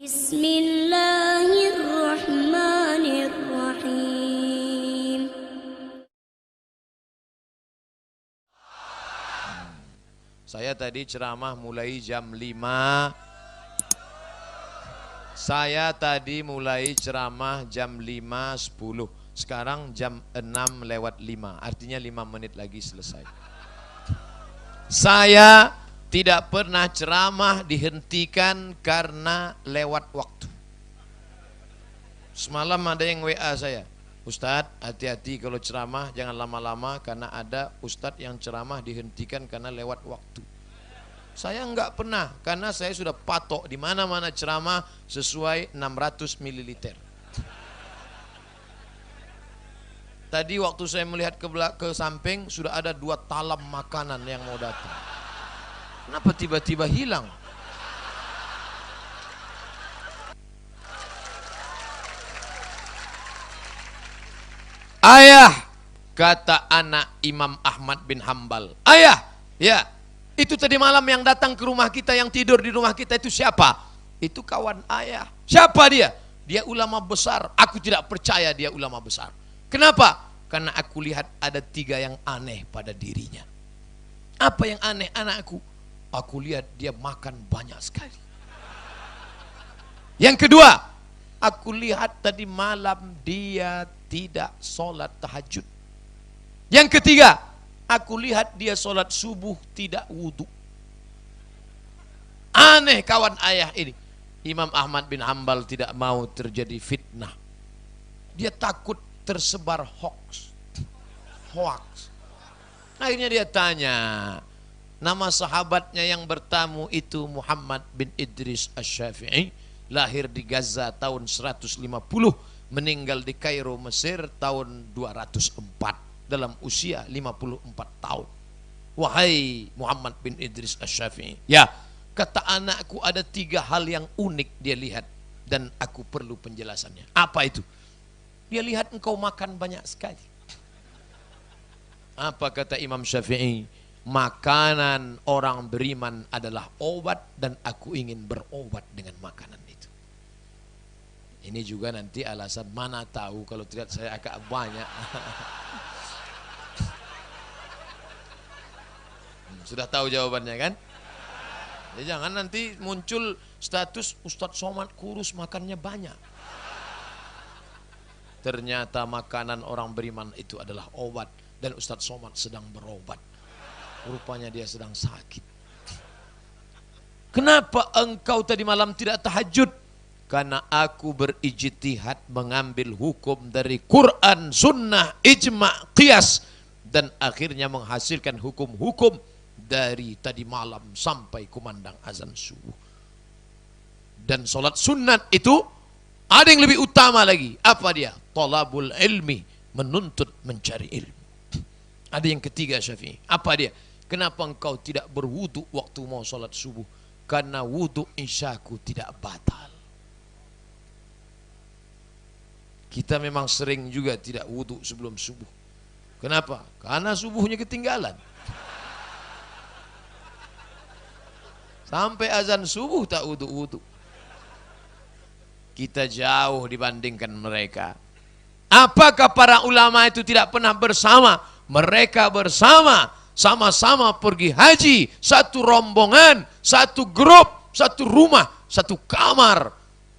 Bismillahirrahmanirrahim. Saya tadi ceramah mulai jam 5. Saya tadi mulai ceramah jam 5.10. Sekarang jam 6:05. Artinya 5 menit lagi selesai. Saya tidak pernah ceramah dihentikan karena lewat waktu. Semalam ada yang WA saya, Ustadz hati-hati kalau ceramah jangan lama-lama karena ada Ustadz yang ceramah dihentikan karena lewat waktu. Saya enggak pernah karena saya sudah patok di mana-mana ceramah sesuai 600 ml. Tadi waktu saya melihat ke samping sudah ada 2 talam makanan yang mau datang. Kenapa tiba-tiba hilang? Ayah, kata anak Imam Ahmad bin Hambal. Ayah, ya, itu tadi malam yang datang ke rumah kita, yang tidur di rumah kita itu siapa? Itu kawan ayah. Siapa dia? Dia ulama besar. Aku tidak percaya dia ulama besar. Kenapa? Karena aku lihat ada 3 yang aneh pada dirinya. Apa yang aneh anakku? Aku lihat dia makan banyak sekali. Yang kedua, aku lihat tadi malam dia tidak sholat tahajud. Yang ketiga, aku lihat dia sholat subuh tidak wudhu. Aneh kawan ayah ini. Imam Ahmad bin Hambal tidak mau terjadi fitnah. Dia takut tersebar hoax. Akhirnya dia tanya, nama sahabatnya yang bertamu itu Muhammad bin Idris Asy-Syafi'i, lahir di Gaza tahun 150, meninggal di Kairo, Mesir tahun 204 dalam usia 54 tahun. Wahai Muhammad bin Idris Asy-Syafi'i, ya, kata anakku ada 3 hal yang unik dia lihat dan aku perlu penjelasannya. Apa itu? Dia lihat engkau makan banyak sekali. Apa kata Imam Syafi'i? Makanan orang beriman adalah obat dan aku ingin berobat dengan makanan itu. Ini juga nanti alasan mana tahu kalau tidak saya agak banyak. Sudah tahu jawabannya kan? Ya, jangan nanti muncul status Ustadz Somad kurus makannya banyak. Ternyata makanan orang beriman itu adalah obat dan Ustadz Somad sedang berobat. Rupanya dia sedang sakit. Kenapa engkau tadi malam tidak tahajud? Karena aku berijtihad mengambil hukum dari Quran, Sunnah, Ijma', Qiyas, dan akhirnya menghasilkan hukum-hukum dari tadi malam sampai kumandang azan subuh. Dan sholat sunat itu ada yang lebih utama lagi. Apa dia? Thalabul ilmi, menuntut mencari ilmu. Ada yang ketiga Syafi'i. Apa dia? Kenapa engkau tidak berwudu waktu mau sholat subuh? Karena wudu isyaku tidak batal. Kita memang sering juga tidak wudu sebelum subuh. Kenapa? Karena subuhnya ketinggalan. Sampai azan subuh tak wudu-wudu. Kita jauh dibandingkan mereka. Apakah para ulama itu tidak pernah bersama? Mereka bersama, sama-sama pergi haji, satu rombongan, satu grup, satu rumah, satu kamar.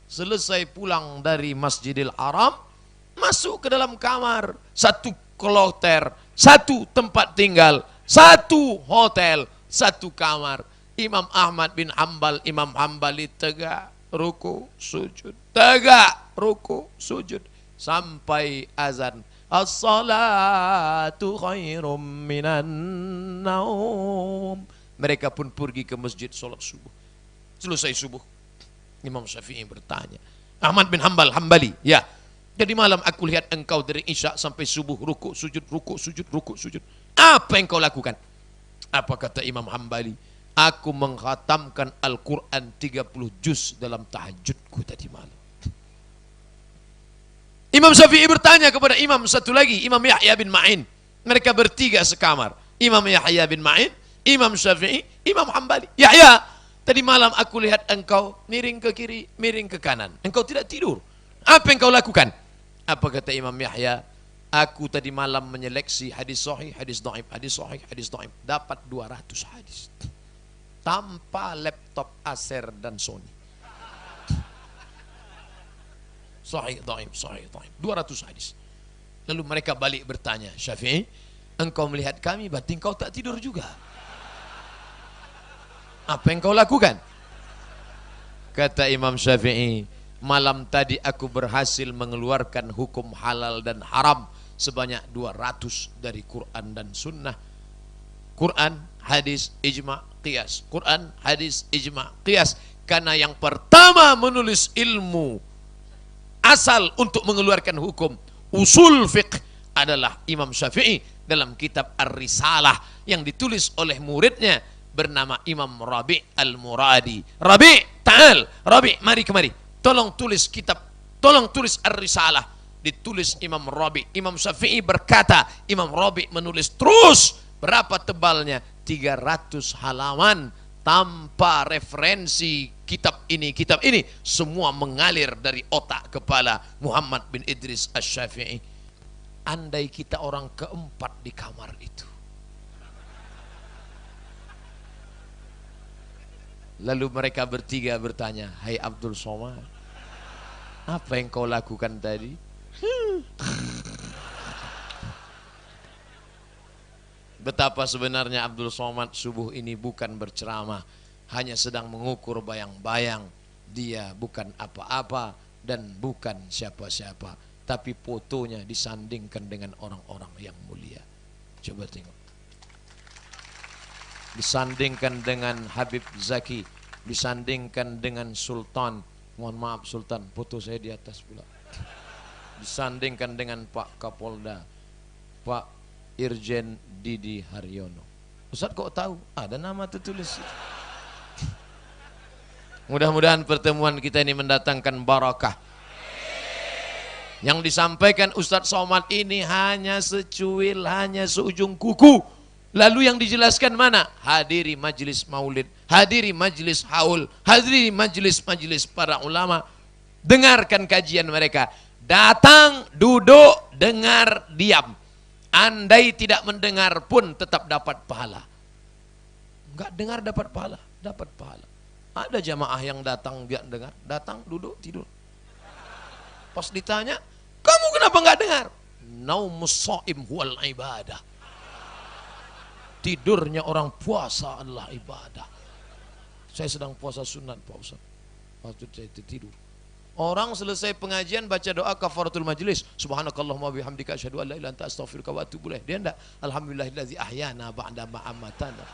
Selesai pulang dari Masjidil Haram, masuk ke dalam kamar, satu kloter, satu tempat tinggal, satu hotel, satu kamar. Imam Ahmad bin Hambal, Imam Hambali tegak, ruku, sujud, tegak, ruku, sujud, sampai azan. As-salatu khairum minan naum. Mereka pun pergi ke masjid sholat subuh. Selesai subuh, Imam Syafi'i bertanya, Ahmad bin Hambal, Hambali, ya, jadi malam aku lihat engkau dari isya sampai subuh ruku, sujud, ruku, sujud, ruku, sujud. Apa yang kau lakukan? Apa kata Imam Hambali? Aku mengkhatamkan Al-Quran 30 juz dalam tahajudku tadi malam. Imam Syafi'i bertanya kepada imam satu lagi, Imam Yahya bin Ma'in. Mereka bertiga sekamar. Imam Yahya bin Ma'in, Imam Syafi'i, Imam Hambali. Yahya, Tadi malam aku lihat engkau miring ke kiri, miring ke kanan. Engkau tidak tidur. Apa yang kau lakukan? Apa kata Imam Yahya? Aku tadi malam menyeleksi hadis sahih, hadis dhaif, hadis sahih, hadis dhaif. Dapat 200 hadis. Tanpa laptop Acer dan Sony. Sahih, dhaif, sahih, dhaif. 200 hadis. Lalu mereka balik bertanya, Syafi'i, engkau melihat kami, berarti engkau tak tidur juga. Apa yang kau lakukan? Kata Imam Syafi'i, malam tadi aku berhasil mengeluarkan hukum halal dan haram sebanyak 200 dari Quran dan Sunnah. Quran, hadis, ijma', qiyas. Quran, hadis, ijma', qiyas. Karena yang pertama menulis ilmu asal untuk mengeluarkan hukum usul fiqh adalah Imam Syafi'i dalam kitab Ar-Risalah yang ditulis oleh muridnya bernama Imam Rabi' Al-Muradi. Rabi', ta'al, Rabi', mari kemari. Tolong tulis kitab, tolong tulis Ar-Risalah. Ditulis Imam Rabi'. Imam Syafi'i berkata, Imam Rabi' menulis terus. Berapa tebalnya? 300 halaman tanpa referensi kitab ini, kitab ini. Semua mengalir dari otak kepala Muhammad bin Idris Asy-Syafi'i. Andai kita orang keempat di kamar itu. Lalu mereka bertiga bertanya, hai Abdul Somad, apa yang kau lakukan tadi? Betapa sebenarnya Abdul Somad subuh ini bukan berceramah, hanya sedang mengukur bayang-bayang. Dia bukan apa-apa dan bukan siapa-siapa, tapi fotonya disandingkan dengan orang-orang yang mulia. Coba tengok. Disandingkan dengan Habib Zaki, disandingkan dengan Sultan. Mohon maaf Sultan, foto saya di atas pula. Disandingkan dengan Pak Kapolda, Pak Irjen Didi Haryono. Ustaz kok tahu? Ada nama tertulis. Mudah-mudahan pertemuan kita ini mendatangkan barakah. Yang disampaikan Ustaz Somad ini hanya secuil, hanya seujung kuku. Lalu yang dijelaskan mana? Hadiri majlis maulid, hadiri majlis haul, hadiri majlis-majlis para ulama. Dengarkan kajian mereka. Datang, duduk, dengar, diam. Andai tidak mendengar pun tetap dapat pahala. Enggak dengar dapat pahala, dapat pahala. Ada jamaah yang datang enggak dengar, datang, duduk, tidur. Pas ditanya, kamu kenapa enggak dengar? Naumus shaim huwal ibadah. Tidurnya orang puasa adalah ibadah. Saya sedang puasa sunat Pak Ustaz. Waktu saya tidur. Orang selesai pengajian baca doa kafaratul majlis. Subhanakallahumma bihamdika asyhadu an la ilaha illa anta astaghfiruka wa atubu ilaik. Dia enggak. Alhamdulillahillazi ahyana ba'da ma amatana.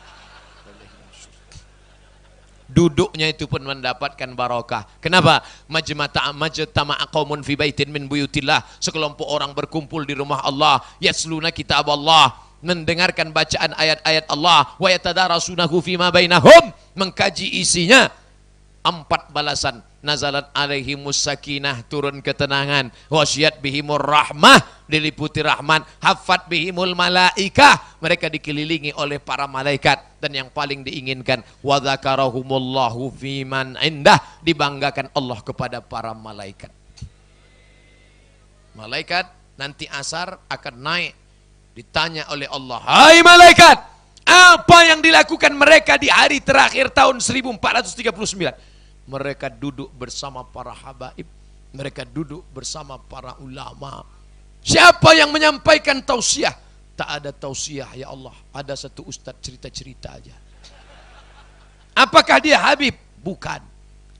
Duduknya itu pun mendapatkan barakah. Kenapa? Majtama'a qaumun fi baitin min buyutillah. Sekelompok orang berkumpul di rumah Allah, yasluna kitab Allah, mendengarkan bacaan ayat-ayat Allah, wa yatadarasunahu fima bainahum, mengkaji isinya. 4 balasan. Nazalat alaihimus sakinah, turun ketenangan. Wasyat bihimur rahmah, diliputi rahmat. Hafat bihimul malaikah, mereka dikelilingi oleh para malaikat. Dan yang paling diinginkan, wa dzakarahumullahu fiman indah, dibanggakan Allah kepada para malaikat. Malaikat nanti asar akan naik, ditanya oleh Allah, hai malaikat, apa yang dilakukan mereka di hari terakhir tahun 1439? Mereka duduk bersama para habaib, mereka duduk bersama para ulama. Siapa yang menyampaikan tausiah? Tak ada tausiah ya Allah, ada satu ustaz cerita-cerita aja. Apakah dia habib? Bukan.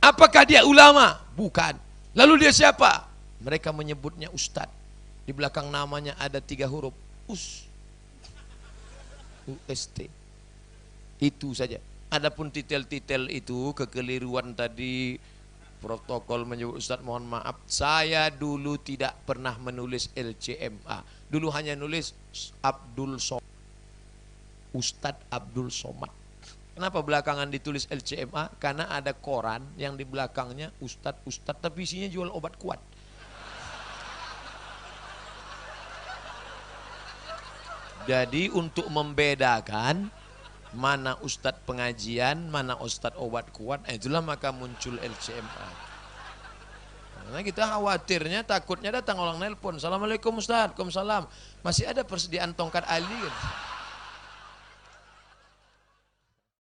Apakah dia ulama? Bukan. Lalu dia siapa? Mereka menyebutnya ustaz. Di belakang namanya ada 3 huruf, UST. Itu saja. Adapun titel-titel itu, kekeliruan tadi, protokol menyebut Ustaz, mohon maaf, saya dulu tidak pernah menulis LCMA. Dulu hanya nulis Abdul Somad, Ustadz Abdul Somad. Kenapa belakangan ditulis LCMA? Karena ada koran yang di belakangnya Ustadz, tapi isinya jual obat kuat. Jadi untuk membedakan, mana ustadz pengajian, mana ustadz obat kuat, itulah maka muncul LCMA. Karena kita khawatirnya, takutnya datang orang nelpon, Assalamualaikum Ustadz, Waalaikumsalam, masih ada persediaan tongkat Ali.